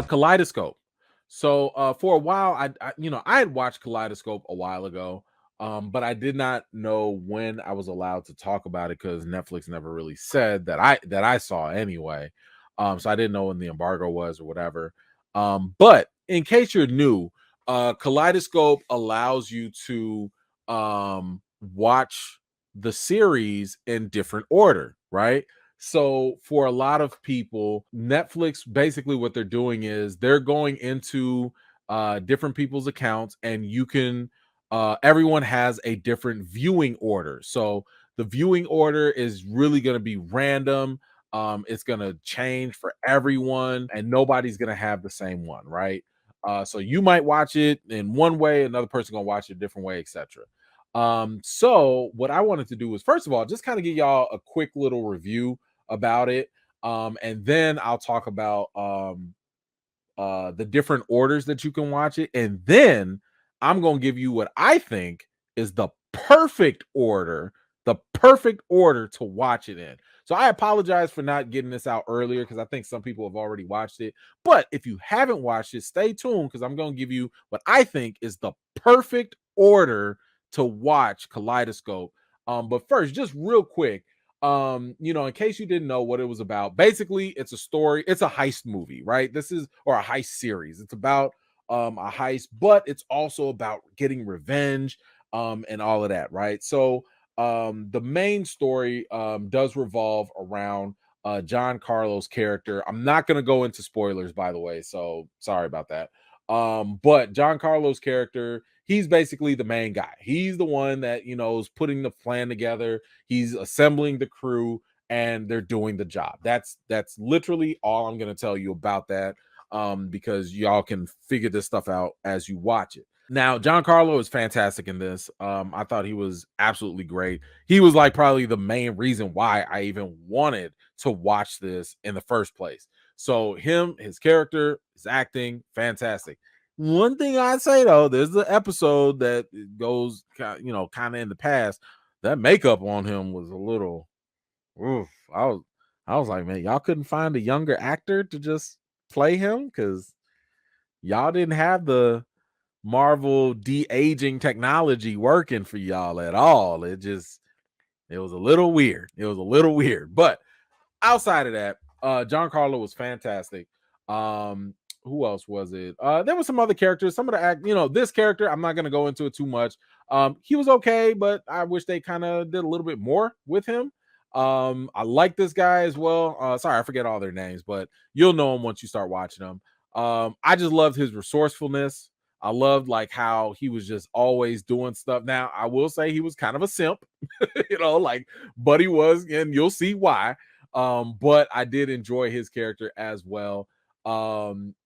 Kaleidoscope. So for a while, I had watched Kaleidoscope a while ago, but I did not know when I was allowed to talk about it because Netflix never really said that I saw anyway. So I didn't know when the embargo was or whatever. But in case you're new, Kaleidoscope allows you to watch the series in different order, right? So for a lot of people, Netflix basically what they're doing is they're going into different people's accounts, and you can everyone has a different viewing order. So the viewing order is really going to be random. It's going to change for everyone, and nobody's going to have the same one, right? So you might watch it in one way, another person gonna watch it a different way, etc. So what I wanted to do was first of all just kind of give y'all a quick little review about it. And then I'll talk about the different orders that you can watch it, and then I'm gonna give you what I think is the perfect order to watch it in. So I apologize for not getting this out earlier because I think some people have already watched it. But if you haven't watched it, stay tuned because I'm gonna give you what I think is the perfect order to watch Kaleidoscope. But first, just real quick, in case you didn't know what it was about, basically it's a story, it's a heist movie, right? This is or a heist series. It's about a heist, but it's also about getting revenge and all of that, right? So the main story does revolve around John Carlo's character. I'm not going to go into spoilers, by the way, so sorry about that. But John Carlo's character, he's basically the main guy. He's the one that is putting the plan together. He's assembling the crew, and they're doing the job. That's literally all I'm going to tell you about that, because y'all can figure this stuff out as you watch it. Now, John Carlo is fantastic in this. I thought he was absolutely great. He was like probably the main reason why I even wanted to watch this in the first place. So his character, his acting, fantastic. One thing I'd say though, there's the episode that goes, kind of in the past. That makeup on him was a little, oof. I was like, man, y'all couldn't find a younger actor to just play him because y'all didn't have the Marvel de-aging technology working for y'all at all. It was a little weird. It was a little weird. But outside of that, John Carlo was fantastic. Who else was it? There were some other characters. Some of the this character, I'm not gonna go into it too much. He was okay, but I wish they kind of did a little bit more with him. I like this guy as well. Sorry, I forget all their names, but you'll know him once you start watching them. I just loved his resourcefulness. I loved like how he was just always doing stuff. Now, I will say he was kind of a simp, but he was, and you'll see why. But I did enjoy his character as well.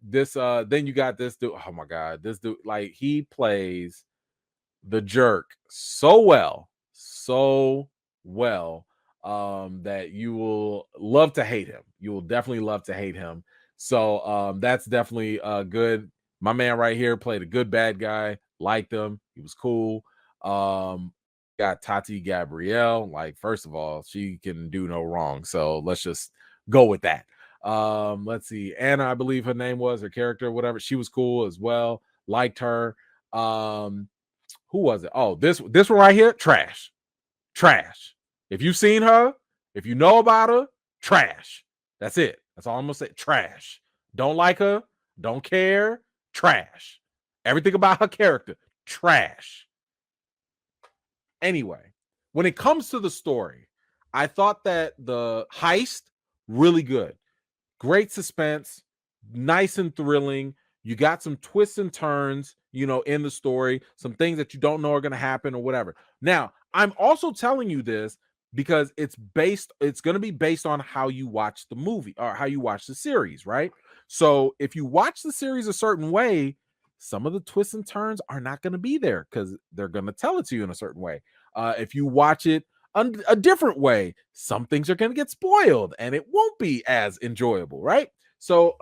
This then you got this dude. Oh my god, this dude, like he plays the jerk so well, that you will love to hate him. You will definitely love to hate him. So that's definitely good. My man right here played a good bad guy. Liked him. He was cool. Got Tati Gabrielle. Like, first of all, she can do no wrong. So let's just go with that. Let's see. Anna, I believe her name was, her character, whatever. She was cool as well. Liked her. Who was it? Oh, this one right here, trash. Trash. If you've seen her, if you know about her, trash. That's it. That's all I'm gonna say. Trash. Don't like her, don't care, trash. Everything about her character, trash. Anyway, when it comes to the story, I thought that the heist, really good. Great suspense, nice and thrilling. You got some twists and turns, in the story, some things that you don't know are going to happen or whatever. Now, I'm also telling you this because it's going to be based on how you watch the movie or how you watch the series, right? So if you watch the series a certain way, some of the twists and turns are not going to be there because they're going to tell it to you in a certain way. If you watch it a different way, some things are going to get spoiled and it won't be as enjoyable, right? So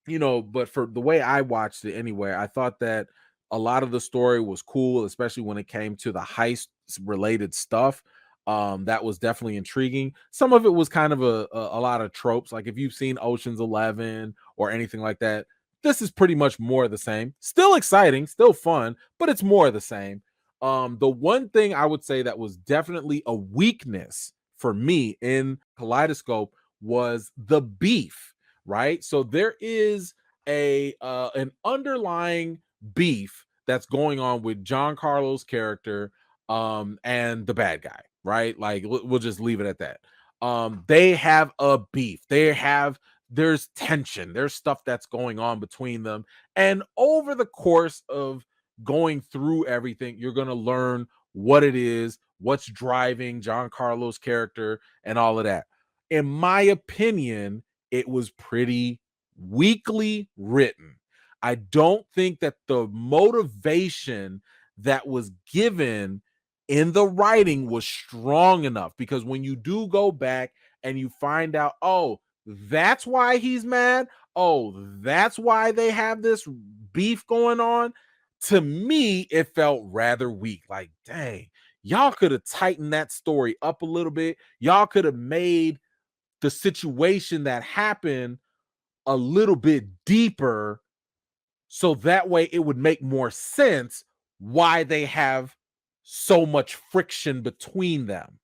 but for the way I watched it anyway, I thought that a lot of the story was cool, especially when it came to the heist related stuff. That was definitely intriguing. Some of it was kind of a lot of tropes. Like if you've seen Ocean's 11 or anything like that, this is pretty much more of the same. Still exciting, still fun, but it's more of the same. The one thing I would say that was definitely a weakness for me in Kaleidoscope was the beef, right? So there is a an underlying beef that's going on with John Carlo's character and the bad guy, right? Like we'll just leave it at that. They have a beef. There's tension. There's stuff that's going on between them. And over the course of going through everything, you're going to learn what it is, what's driving John Carlo's character and all of that. In my opinion, it was pretty weakly written. I don't think that the motivation that was given in the writing was strong enough, because when you do go back and you find out, oh, that's why he's mad. Oh, that's why they have this beef going on. To me, it felt rather weak. Like, dang, y'all could have tightened that story up a little bit. Y'all could have made the situation that happened a little bit deeper, so that way it would make more sense why they have so much friction between them.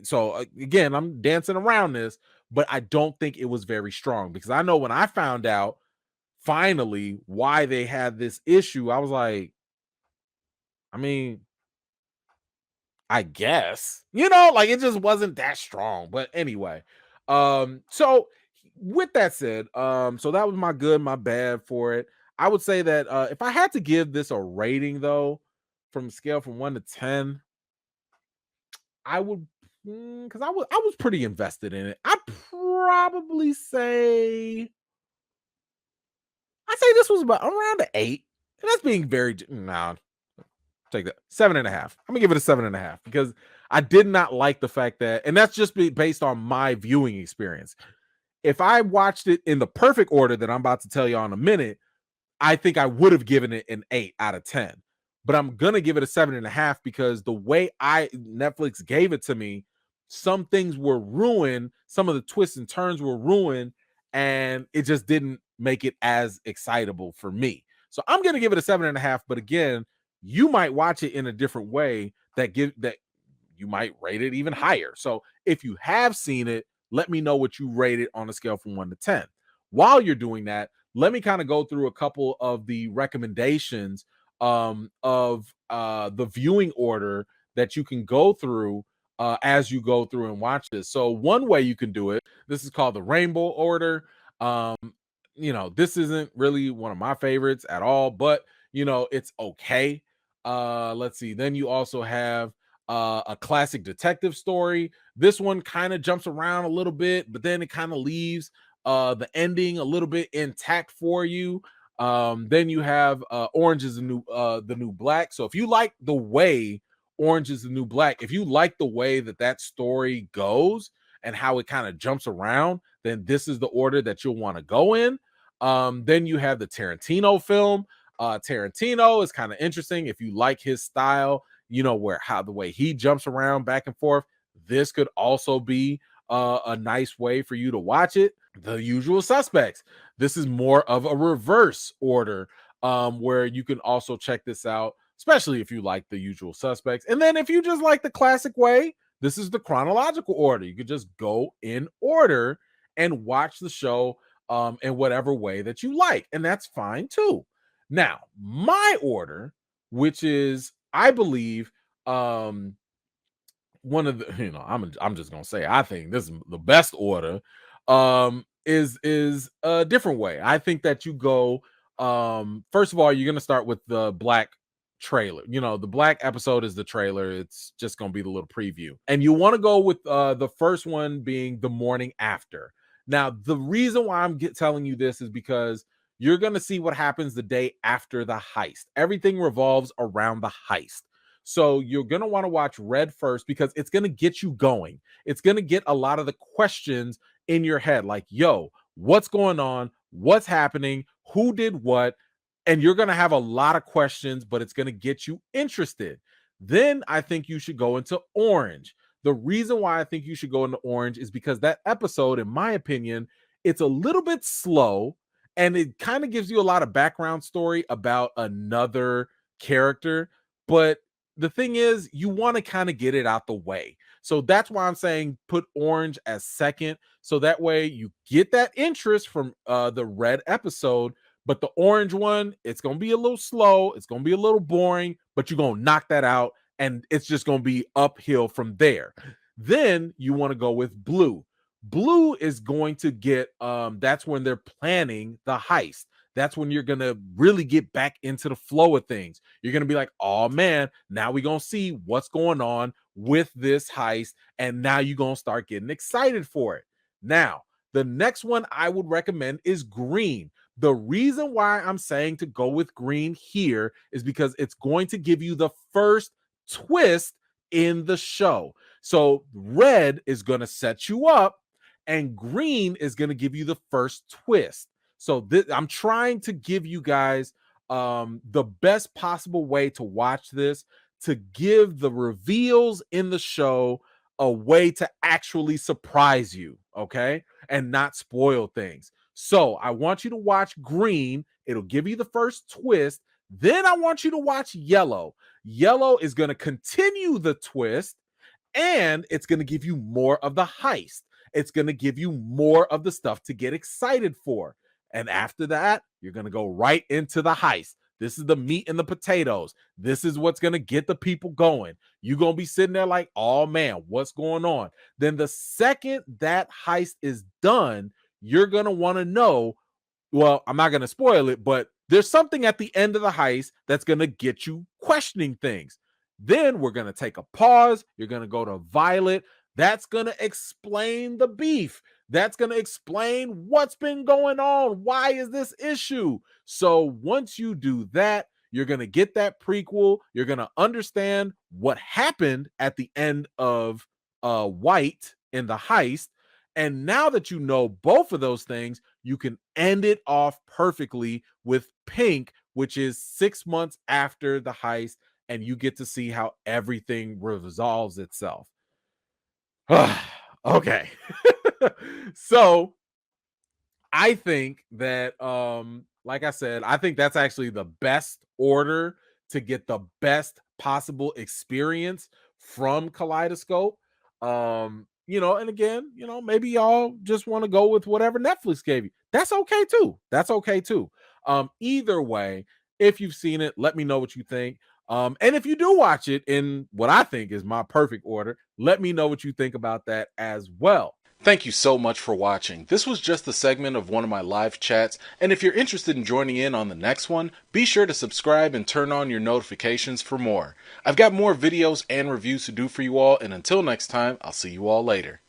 So again, I'm dancing around this, but I don't think it was very strong, because I know when I found out finally why they had this issue, I was like, I mean, I guess, like it just wasn't that strong. But anyway, so with that said, so that was my good, my bad for it. I would say that if I had to give this a rating though, from a scale from 1 to 10, I would, because I was pretty invested in it. I'd probably say this was about around an 8. And that's being very take that 7.5. I'm gonna give it a 7.5, because I did not like the fact that, and that's just based on my viewing experience. If I watched it in the perfect order that I'm about to tell you in a minute, I think I would have given it an 8 out of 10. But I'm gonna give it a 7.5, because the way Netflix gave it to me, some things were ruined, some of the twists and turns were ruined, and it just didn't make it as excitable for me. So I'm gonna give it a 7.5. But again, you might watch it in a different way that you might rate it even higher. So if you have seen it, let me know what you rate it on a scale from 1 to 10. While you're doing that, let me kind of go through a couple of the recommendations of the viewing order that you can go through as you go through and watch this. So one way you can do it, this is called the rainbow order. Um, this isn't really one of my favorites at all, but it's okay. Let's see. Then you also have a classic detective story. This one kind of jumps around a little bit, but then it kind of leaves the ending a little bit intact for you. Then you have Orange is the New Black. So if you like the way Orange is the New Black, if you like the way that story goes and how it kind of jumps around, then this is the order that you'll want to go in. Then you have the Tarantino film. Tarantino is kind of interesting if you like his style, how the way he jumps around back and forth. This could also be a nice way for you to watch it. The Usual Suspects. This is more of a reverse order, where you can also check this out, especially if you like The Usual Suspects. And then if you just like the classic way, this is the chronological order. You could just go in order and watch the show in whatever way that you like, and that's fine too. Now, my order, which is, I believe, one of the, I'm just gonna say, I think this is the best order, is a different way. I think that you go, first of all, you're gonna start with the black trailer. The black episode is the trailer. It's just gonna be the little preview, and you want to go with the first one being the morning after. Now, the reason why I'm telling you this is because you're gonna see what happens the day after the heist. Everything revolves around the heist. So you're going to want to watch Red first, because it's going to get you going. It's going to get a lot of the questions in your head, like, yo, what's going on? What's happening? Who did what? And you're going to have a lot of questions, but it's going to get you interested. Then I think you should go into Orange. The reason why I think you should go into orange is because that episode, in my opinion, it's a little bit slow and it kind of gives you a lot of background story about another character. But the thing is, you want to kind of get it out the way. So that's why I'm saying put orange as second. So that way you get that interest from the red episode. But the orange one, it's going to be a little slow. It's going to be a little boring, but you're going to knock that out. And it's just going to be uphill from there. Then you want to go with blue. Blue is going to get, that's when they're planning the heist. That's when you're going to really get back into the flow of things. You're going to be like, oh man, now we're going to see what's going on with this heist. And now you're going to start getting excited for it. Now, the next one I would recommend is green. The reason why I'm saying to go with green here is because it's going to give you the first twist in the show. So red is going to set you up and green is going to give you the first twist. So I'm trying to give you guys the best possible way to watch this, to give the reveals in the show a way to actually surprise you, okay, and not spoil things. So I want you to watch green. It'll give you the first twist. Then I want you to watch yellow. Yellow is going to continue the twist and it's going to give you more of the heist. It's going to give you more of the stuff to get excited for. And after that, you're going to go right into the heist. This is the meat and the potatoes. This is what's going to get the people going. You're going to be sitting there like, oh man, what's going on? Then the second that heist is done, you're going to want to know, well, I'm not going to spoil it, but there's something at the end of the heist that's going to get you questioning things. Then we're going to take a pause. You're going to go to Violet. That's going to explain the beef. That's going to explain what's been going on. Why is this issue? So once you do that, you're going to get that prequel. You're going to understand what happened at the end of White in the heist. And now that you know both of those things, you can end it off perfectly with Pink, which is 6 months after the heist, and you get to see how everything resolves itself. Okay. So I think that like I said, I think that's actually the best order to get the best possible experience from Kaleidoscope. And again, maybe y'all just want to go with whatever Netflix gave you. That's okay too. That's okay too. Either way, if you've seen it, let me know what you think. And if you do watch it in what I think is my perfect order, let me know what you think about that as well. Thank you so much for watching. This was just a segment of one of my live chats, and if you're interested in joining in on the next one, be sure to subscribe and turn on your notifications for more. I've got more videos and reviews to do for you all, and until next time, I'll see you all later.